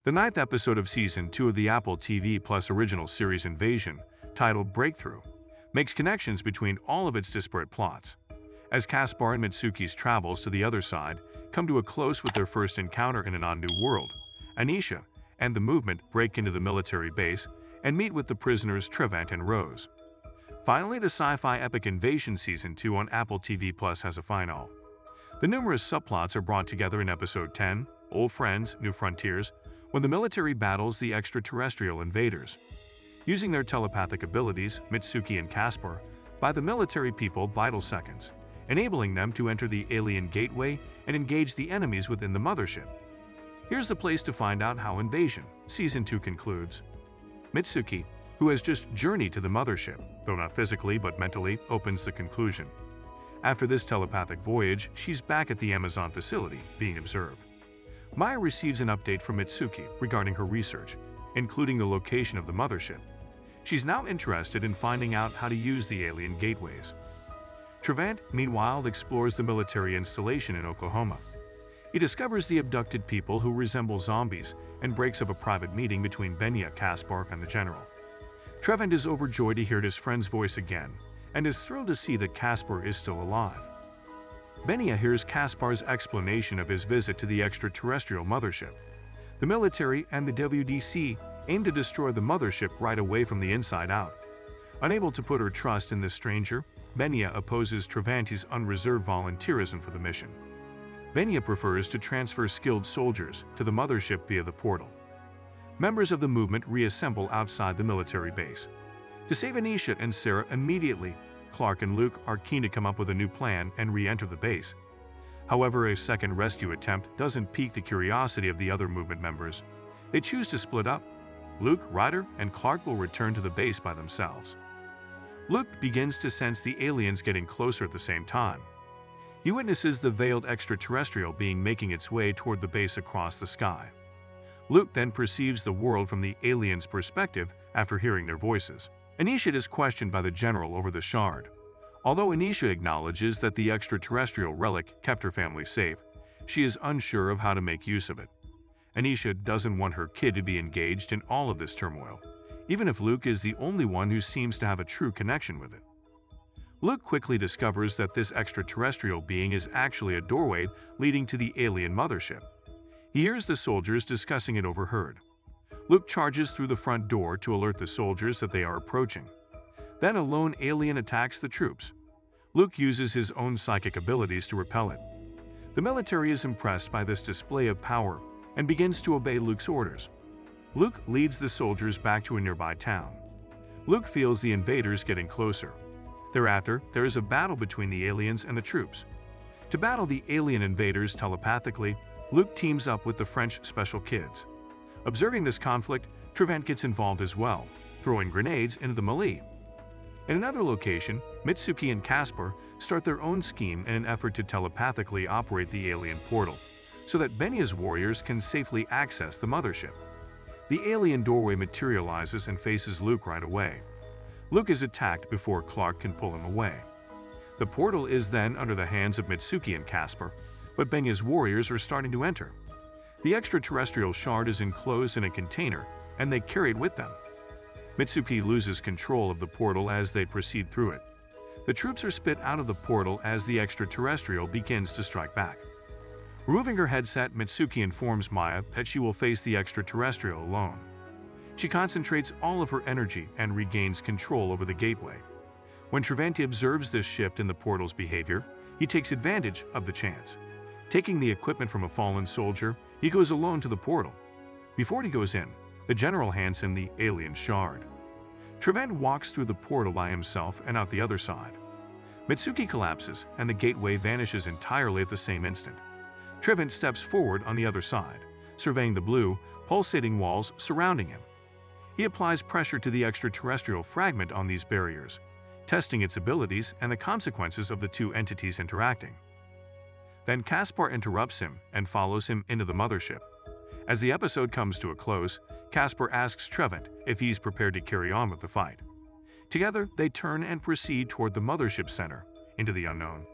The ninth episode of Season 2 of the Apple TV Plus original series Invasion, titled Breakthrough, makes connections between all of its disparate plots. As Caspar and Mitsuki's travels to the other side come to a close with their first encounter in an unknown world, Anisha and the movement break into the military base and meet with the prisoners Trevant and Rose. Finally, the sci-fi epic Invasion Season 2 on Apple TV Plus has a final. The numerous subplots are brought together in Episode 10, Old Friends, New Frontiers, when the military battles the extraterrestrial invaders. Using their telepathic abilities, Mitsuki and Caspar buy the military people vital seconds, enabling them to enter the alien gateway and engage the enemies within the mothership. Here's the place to find out how Invasion Season 2 concludes. Mitsuki, who has just journeyed to the mothership, though not physically but mentally, opens the conclusion. After this telepathic voyage, she's back at the Amazon facility, being observed. Maya receives an update from Mitsuki regarding her research, including the location of the mothership. She's now interested in finding out how to use the alien gateways. Trevant, meanwhile, explores the military installation in Oklahoma. He discovers the abducted people who resemble zombies and breaks up a private meeting between Benya, Caspar, and the general. Trevant is overjoyed to hear his friend's voice again and is thrilled to see that Caspar is still alive. Benya hears Caspar's explanation of his visit to the extraterrestrial mothership. The military and the WDC aim to destroy the mothership right away from the inside out. Unable to put her trust in this stranger, Benya opposes Trevanti's unreserved volunteerism for the mission. Benya prefers to transfer skilled soldiers to the mothership via the portal. Members of the movement reassemble outside the military base. To save Anisha and Sarah immediately, Clark and Luke are keen to come up with a new plan and re-enter the base. However, a second rescue attempt doesn't pique the curiosity of the other movement members. They choose to split up. Luke, Ryder, and Clark will return to the base by themselves. Luke begins to sense the aliens getting closer at the same time. He witnesses the veiled extraterrestrial being making its way toward the base across the sky. Luke then perceives the world from the aliens' perspective after hearing their voices. Anisha is questioned by the general over the shard. Although Anisha acknowledges that the extraterrestrial relic kept her family safe, she is unsure of how to make use of it. Anisha doesn't want her kid to be engaged in all of this turmoil, even if Luke is the only one who seems to have a true connection with it. Luke quickly discovers that this extraterrestrial being is actually a doorway leading to the alien mothership. He hears the soldiers discussing it overheard. Luke charges through the front door to alert the soldiers that they are approaching. Then a lone alien attacks the troops. Luke uses his own psychic abilities to repel it. The military is impressed by this display of power and begins to obey Luke's orders. Luke leads the soldiers back to a nearby town. Luke feels the invaders getting closer. Thereafter, there is a battle between the aliens and the troops. To battle the alien invaders telepathically, Luke teams up with the French Special Kids. Observing this conflict, Trevant gets involved as well, throwing grenades into the melee. In another location, Mitsuki and Caspar start their own scheme in an effort to telepathically operate the alien portal, so that Benya's warriors can safely access the mothership. The alien doorway materializes and faces Luke right away. Luke is attacked before Clark can pull him away. The portal is then under the hands of Mitsuki and Caspar, but Benya's warriors are starting to enter. The extraterrestrial shard is enclosed in a container, and they carry it with them. Mitsuki loses control of the portal as they proceed through it. The troops are spit out of the portal as the extraterrestrial begins to strike back. Removing her headset, Mitsuki informs Maya that she will face the extraterrestrial alone. She concentrates all of her energy and regains control over the gateway. When Trevant observes this shift in the portal's behavior, he takes advantage of the chance. Taking the equipment from a fallen soldier, he goes alone to the portal. Before he goes in, the general hands him the alien shard. Trevant walks through the portal by himself and out the other side. Mitsuki collapses and the gateway vanishes entirely at the same instant. Trevant steps forward on the other side, surveying the blue, pulsating walls surrounding him. He applies pressure to the extraterrestrial fragment on these barriers, testing its abilities and the consequences of the two entities interacting. Then Caspar interrupts him and follows him into the mothership. As the episode comes to a close, Caspar asks Trevant if he's prepared to carry on with the fight. Together, they turn and proceed toward the mothership center into the unknown.